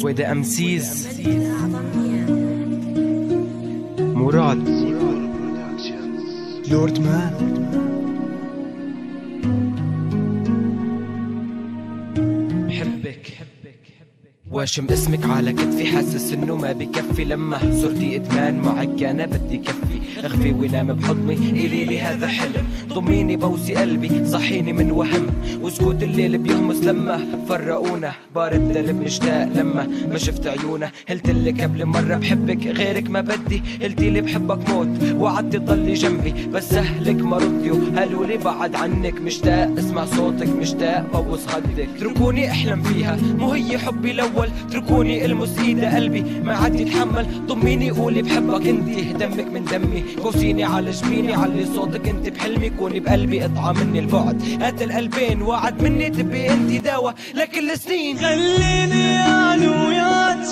سويدة أمسيز مراد لورد مان. بحبك واشم اسمك على كتفي، حاسس انه ما بكفي، لما صرتي ادمان معك انا بدي كفي، اخفي ونام بحضني الي لي هذا حلم، ضميني بوسي قلبي صحيني من وهم، وسكوت الليل بيهمس لما فرقونا، بارد قلب مشتاق لما ما شفت عيونه، قلتلك قبل مرة بحبك غيرك ما بدي، قلتيلي بحبك موت وعدتي ضلي جنبي، بس اهلك ما رديو قالولي بعد عنك مشتاق اسمع صوتك، مشتاق بوس خدك، اتركوني احلم فيها مو هي حبي الاول، اتركوني المس ايده قلبي ما عاد يتحمل، ضميني قولي بحبك انتي دمك من دمي، كوسيني على جبيني علي صوتك انت بحلمي، كوني بقلبي اطعى مني البعد، قاتل قلبين وعد مني تبي انتي دوا لكل السنين، خليني انا وياك،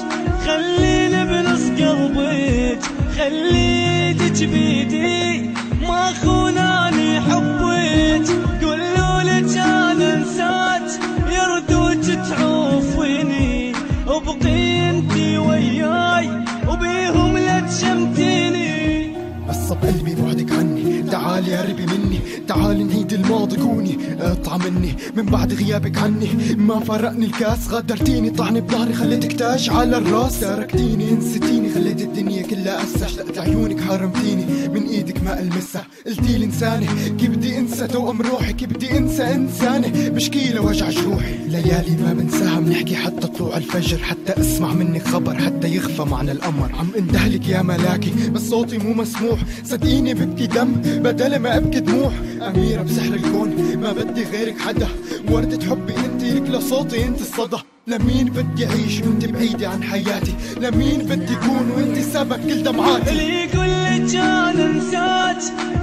خليني بنص قلبك، خليتك بيدي ما خوناني حبك، قولولك انا انساك يردوك تعوفيني، وبقي انتي وياي وبيهم لا تشمتيني، عصب قلبي بعدك عني، تعالي قربي مني، تعالي نعيد الماضي، كوني اقطع مني من بعد غيابك عني، ما فرقني الكاس، غدرتيني طعني بظهري، خليتك تاج على الراس، تركتيني نسيتيني، خليت الدنيا كلها اسى، اشتقت عيونك حرمتيني من ايدك ما المسها، قلتيلي انساني كيف بدي انسى توأم روحي، كيف بدي انسى انساني بشكيله وجع جروحي، ليالي ما بنساها بنحكي حتى طلوع الفجر، حتى اسمع منك خبر، حتى يخفى معنا القمر، عم اندهلك يا ملاكي بس صوتي مو مسموح، صدقيني ببكي دم بدل ما ابكي دموع، اميرة بسحر الكون ما بدي غيرك حدا، وردة حبي انت لك لصوتي انت الصدى، لمين بدي اعيش وانت بعيدة عن حياتي، لمين بدي اكون وانت سبب كل دمعاتي، اللي يقول لك انا انساك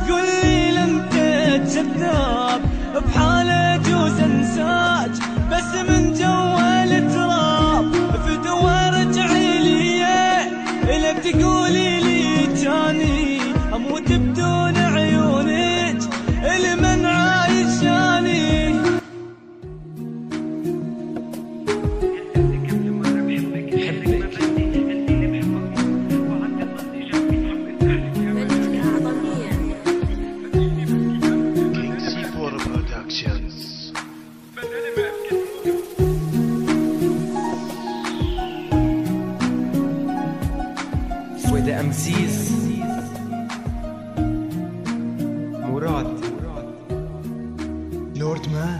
قولي لم تتكذب، بحالة جوز انساك بس من جوا التراب، في دوار رجعي لي الا بتقولي لي تاني اموت بدون عيونك المن عايشاني. سويدة أمسيز مراد لورد مان.